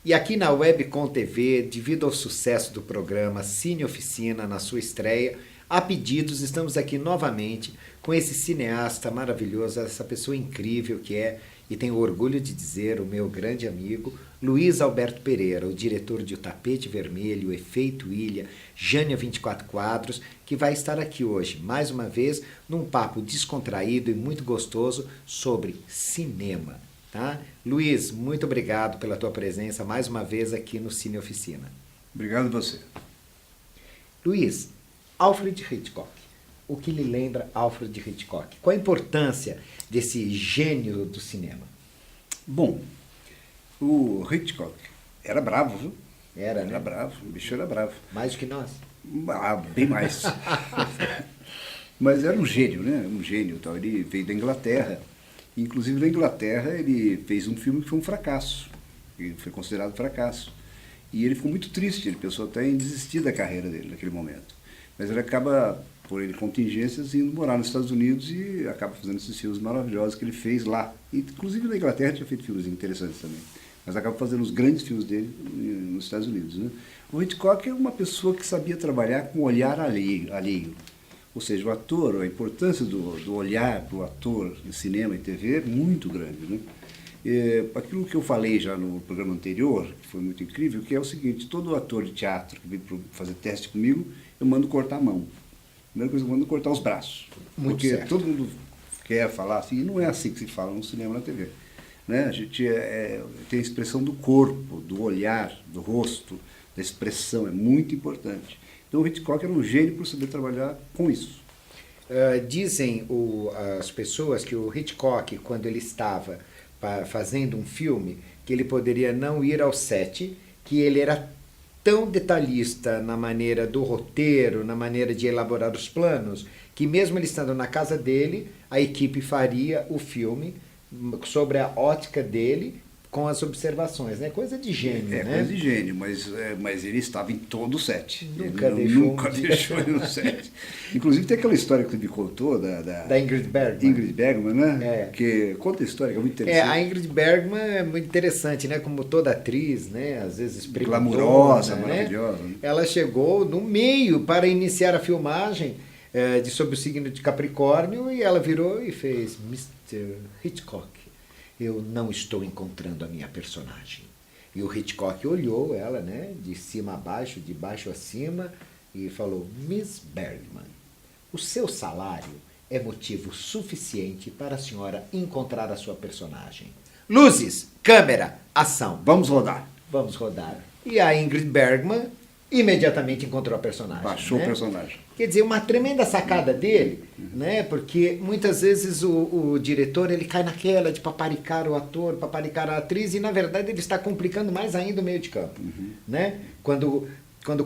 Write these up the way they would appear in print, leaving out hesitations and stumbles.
E aqui na Webcom TV, devido ao sucesso do programa Cine Oficina na sua estreia, a pedidos, estamos aqui novamente com esse cineasta maravilhoso, essa pessoa incrível que é, e tenho orgulho de dizer, o meu grande amigo, Luiz Alberto Pereira, o diretor de O Tapete Vermelho, O Efeito Ilha, Jânia 24 Quadros, que vai estar aqui hoje, mais uma vez, num papo descontraído e muito gostoso sobre cinema. Tá? Luiz, muito obrigado pela tua presença mais uma vez aqui no Cine Oficina. Obrigado a você. Luiz, Alfred Hitchcock. O que lhe lembra Alfred Hitchcock? Qual a importância desse gênio do cinema? Bom, o Hitchcock era bravo, viu? Era, né? Era bravo, o bicho era bravo. Mais do que nós. Ah, bem mais. Mas era um gênio, né? Um gênio. Tal. Ele veio da Inglaterra. Inclusive, na Inglaterra, ele fez um filme que foi um fracasso. Ele foi considerado fracasso. E ele ficou muito triste, ele pensou até em desistir da carreira dele naquele momento. Mas ele acaba, por ele contingências, indo morar nos Estados Unidos e acaba fazendo esses filmes maravilhosos que ele fez lá. E, inclusive, na Inglaterra tinha feito filmes interessantes também. Mas acaba fazendo os grandes filmes dele nos Estados Unidos. Né? O Hitchcock é uma pessoa que sabia trabalhar com olhar alheio. Ou seja, o ator, a importância do olhar para o ator em cinema e TV é muito grande. Né? Aquilo que eu falei já no programa anterior, que foi muito incrível, que é o seguinte, todo ator de teatro que vem fazer teste comigo, eu mando cortar a mão. A primeira coisa, eu mando cortar os braços. Muito porque certo. todo mundo quer falar assim, e não é assim que se fala no cinema e na TV. Né? A gente tem a expressão do corpo, do olhar, do rosto, da expressão, é muito importante. Então o Hitchcock era um gênio por saber trabalhar com isso. Dizem as pessoas que o Hitchcock, quando ele estava fazendo um filme, que ele poderia não ir ao set, que ele era tão detalhista na maneira do roteiro, na maneira de elaborar os planos, que mesmo ele estando na casa dele, a equipe faria o filme sobre a ótica dele, com as observações, né? Coisa de gênio, né? Coisa de gênio, mas ele estava em todo o set. Nunca Ele deixou nunca deixou ele no set. Inclusive tem aquela história que você me contou da Ingrid Bergman. Ingrid Bergman, né? É. Que conta a história, que é muito interessante. A Ingrid Bergman é muito interessante, né? Como toda atriz, né? Às vezes glamurosa, né? maravilhosa. Né? Ela chegou no meio para iniciar a filmagem de Sob o Signo de Capricórnio e ela virou e fez Mr. Hitchcock. Eu não estou encontrando a minha personagem. E o Hitchcock olhou ela, né, de cima a baixo, de baixo a cima, e falou, Miss Bergman, o seu salário é motivo suficiente para a senhora encontrar a sua personagem. Luzes, câmera, ação. Vamos rodar. Vamos rodar. E a Ingrid Bergman imediatamente encontrou a personagem. Baixou né? o personagem. Quer dizer, uma tremenda sacada dele, né? Porque muitas vezes o diretor ele cai naquela de paparicar o ator, paparicar a atriz, e na verdade ele está complicando mais ainda o meio de campo. Né? Quando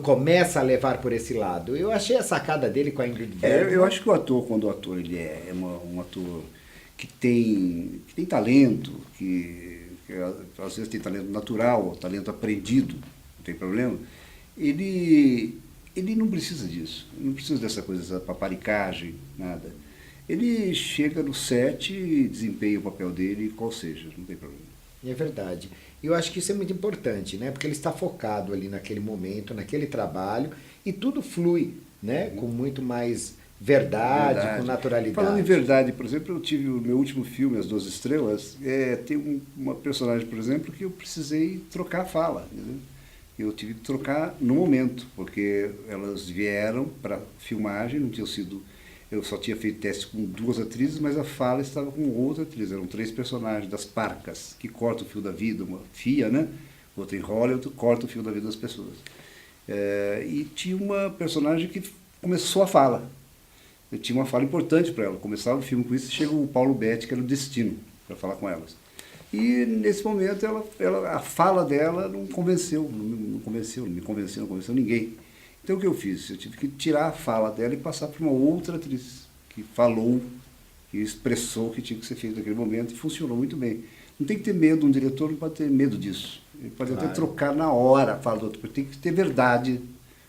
começa a levar por esse lado. Eu achei a sacada dele com a Ingrid Bergman. Eu acho que o ator, quando o ator ele é um ator que tem talento, que às vezes tem talento natural, talento aprendido, não tem problema, ele não precisa disso, não precisa dessa coisa, dessa paparicagem, nada. Ele chega no set e desempenha o papel dele, qual seja, não tem problema. É verdade. Eu acho que isso é muito importante, né? Porque ele está focado ali naquele momento, naquele trabalho, e tudo flui, né? Com muito mais verdade, com naturalidade. Falando em verdade, por exemplo, eu tive o meu último filme, As 12 Estrelas, tem uma personagem, por exemplo, que eu precisei trocar a fala, entendeu? Eu tive que trocar no momento, porque elas vieram para filmagem, não tinham sido... Eu só tinha feito teste com 2 atrizes, mas a fala estava com outra atriz. Eram 3 personagens das parcas, que cortam o fio da vida, uma fia, né? Outra enrola e outra corta o fio da vida das pessoas. E tinha uma personagem que começou a fala. Eu tinha uma fala importante para ela. Começava o filme com isso e chega o Paulo Betti, que era o destino, para falar com elas. E nesse momento a fala dela não me convenceu ninguém. Então o que eu fiz? Eu tive que tirar a fala dela e passar para uma outra atriz que falou, que expressou o que tinha que ser feito naquele momento e funcionou muito bem. Não tem que ter medo, um diretor não pode ter medo disso. Ele pode até trocar na hora a fala do outro, porque tem que ter verdade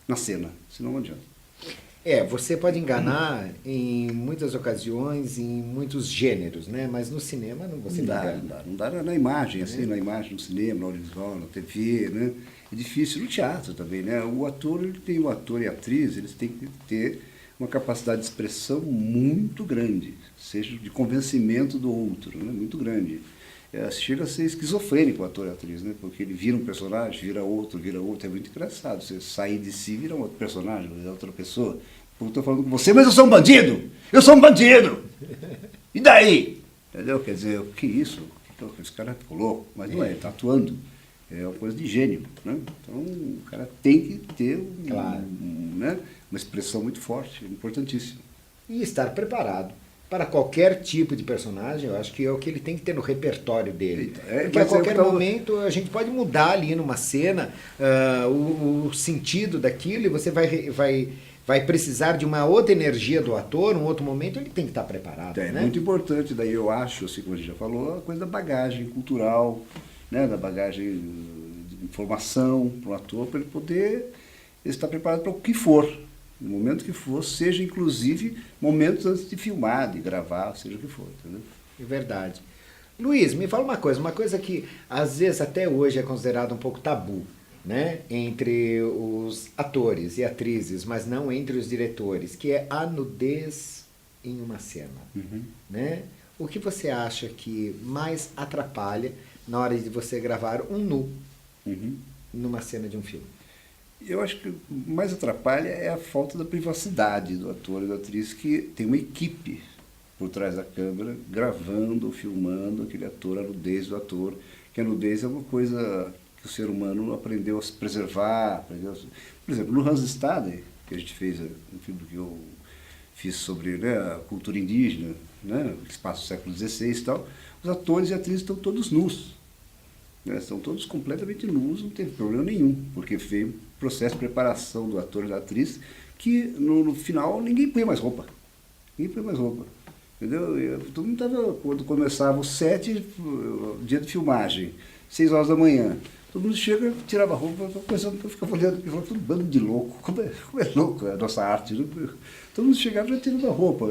na cena, senão não adianta. Você pode enganar em muitas ocasiões, em muitos gêneros, né? Mas no cinema não você Não não dá, engana. não dá. Não dá na imagem, assim, na imagem, no cinema, no audiovisual, na TV, né? É difícil. No teatro também, né? O ator, o ator e a atriz, eles têm que ter uma capacidade de expressão muito grande, seja de convencimento do outro, né? Muito grande. Chega a ser esquizofrênico o ator e a atriz, né? Porque ele vira um personagem, vira outro, é muito engraçado. Você sair de si, vira um outro personagem, vira outra pessoa. Eu estou falando com você, mas eu sou um bandido! Eu sou um bandido! E daí? Entendeu? Quer dizer, o que é isso? Esse cara ficou louco, mas não é, ele está atuando. É uma coisa de gênio, né? Então, o cara tem que ter né? Uma expressão muito forte, importantíssima. E estar preparado para qualquer tipo de personagem, eu acho que é o que ele tem que ter no repertório dele. Porque a qualquer momento a gente pode mudar ali numa cena o sentido daquilo e você vai precisar de uma outra energia do ator, um outro momento, ele tem que estar preparado. É né? muito importante, daí eu acho, assim como a gente já falou, a coisa da bagagem cultural, né, da bagagem de informação para o ator, para ele poder estar preparado para o que for. No momento que for, seja inclusive momentos antes de filmar, de gravar, seja o que for. Entendeu? É verdade. Luiz, me fala uma coisa que às vezes até hoje é considerado um pouco tabu, né? Entre os atores e atrizes, mas não entre os diretores, que é a nudez em uma cena. Né? O que você acha que mais atrapalha na hora de você gravar um nu numa cena de um filme? Eu acho que o que mais atrapalha é a falta da privacidade do ator e da atriz, que tem uma equipe por trás da câmera, gravando, filmando aquele ator, a nudez do ator, que a nudez é uma coisa que o ser humano aprendeu a se preservar. Por exemplo, no Hans Stade, que a gente fez, um filme que eu fiz sobre, né, a cultura indígena, né, espaço do século XVI e tal, os atores e atrizes estão todos nus. Né, são todos completamente nus, não teve problema nenhum, porque veio um processo de preparação do ator e da atriz que no final ninguém põe mais roupa. Ninguém põe mais roupa. Entendeu? Todo mundo estava, quando começava o set, dia de filmagem, 6 horas da manhã, todo mundo chega, tirava a roupa, eu ficava olhando, eu falava, tudo bando de louco, como é louco a nossa arte. Né? Todo mundo chegava e já tira da roupa,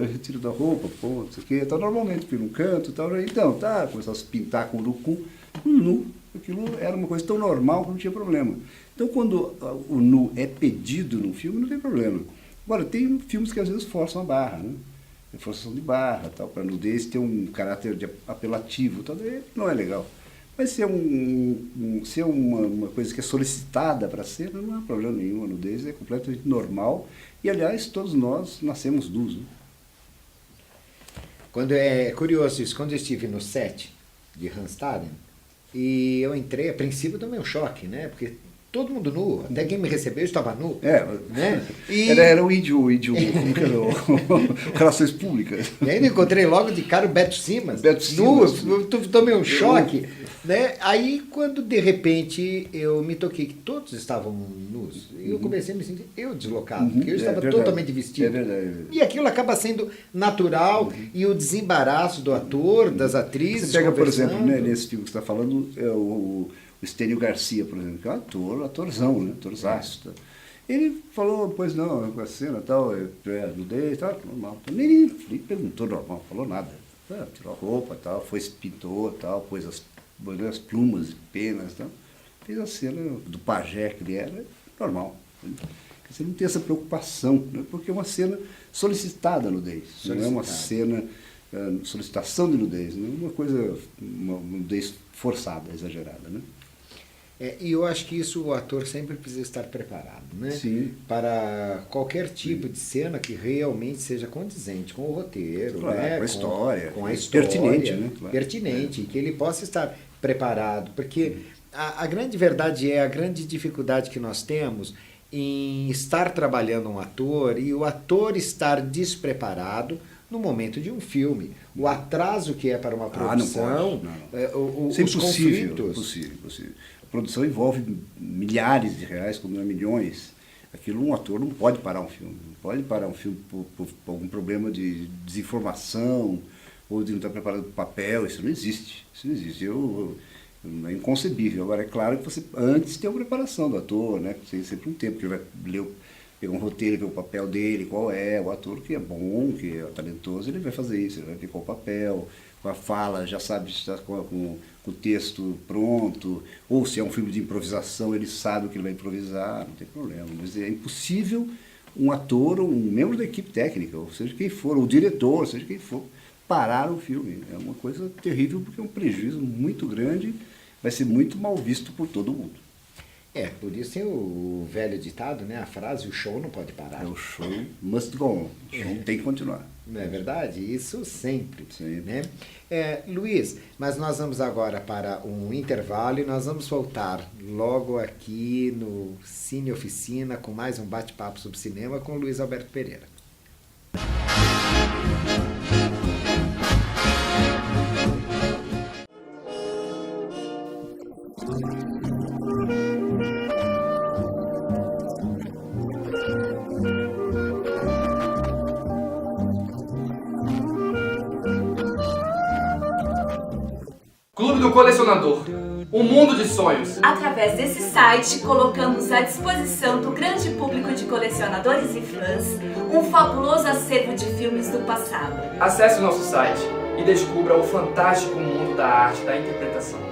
pô, isso aqui, tá normalmente por um canto, tal, então, tá, começava a se pintar com urucum, nu. Aquilo era uma coisa tão normal que não tinha problema. Então, quando o nu é pedido no filme, não tem problema. Agora, tem filmes que às vezes forçam a barra, né? Forçação de barra, tal, para nudez ter um caráter apelativo, tal, não é legal. Mas se é uma coisa que é solicitada para ser, não há problema nenhum. A nudez é completamente normal. E, aliás, todos nós nascemos nus. Né? Quando é curioso isso, quando eu estive no set de Randstaden, e eu entrei, a princípio também um choque, né? Porque todo mundo nu, até quem me recebeu estava nu. Né? Era o índio, como que era? Relações Públicas. E ainda encontrei logo de cara o Beto Simas, nu, eu tomei um choque. Né? Aí, quando de repente eu me toquei que todos estavam nus, eu comecei a me sentir deslocado, porque eu estava totalmente vestido. É verdade. E aquilo acaba sendo natural, e o desembaraço do ator, das atrizes. Você pega, por exemplo, né, nesse filme que você está falando, o Estênio Garcia, por exemplo, que é um atorzão, né? Atorzaço. Tá? Ele falou, pois não, com a cena tal, nudez, tal, normal. Nem perguntou normal, falou nada. Tirou a roupa, tal, foi, se pintou, tal, pôs as plumas e penas, tal. Fez a cena do pajé que ele era, normal. Você não tem essa preocupação, né? Porque é uma cena solicitada a nudez, não é uma cena, solicitação de nudez, não é uma coisa, uma nudez forçada, exagerada, né? E eu acho que isso o ator sempre precisa estar preparado, né? Sim. Para qualquer tipo de cena que realmente seja condizente com o roteiro, claro, né? com a história. Com a história. Pertinente, né? Claro. Pertinente, que ele possa estar preparado. Porque a grande verdade é a grande dificuldade que nós temos em estar trabalhando um ator e o ator estar despreparado no momento de um filme. O atraso que é para uma produção, os conflitos. Impossível. A produção envolve milhares de reais, quando não é milhões. Aquilo um ator não pode parar um filme. Não pode parar um filme por algum problema de desinformação ou de não estar preparado para o papel. Isso não existe. É inconcebível. Agora, é claro que você antes tem a preparação do ator, né? Tem sempre um tempo que ele vai ler pegar um roteiro, ver o papel dele, qual é, o ator que é bom, que é talentoso, ele vai fazer isso, ele vai ver qual papel, com a fala, já sabe se está com o texto pronto, ou se é um filme de improvisação, ele sabe o que ele vai improvisar, não tem problema. Mas é impossível um ator, um membro da equipe técnica, ou seja quem for, ou o diretor, seja quem for, parar o filme. É uma coisa terrível, porque é um prejuízo muito grande, vai ser muito mal visto por todo mundo. Por isso tem o velho ditado, né? A frase, o show não pode parar. O show must go on, o show tem que continuar. Não é verdade? Isso sempre. Sempre. Né? Luiz, mas nós vamos agora para um intervalo e nós vamos voltar logo aqui no Cine Oficina com mais um bate-papo sobre cinema com o Luiz Alberto Pereira. Clube do Colecionador, um mundo de sonhos. Através desse site, colocamos à disposição do grande público de colecionadores e fãs um fabuloso acervo de filmes do passado. Acesse o nosso site e descubra o fantástico mundo da arte da interpretação.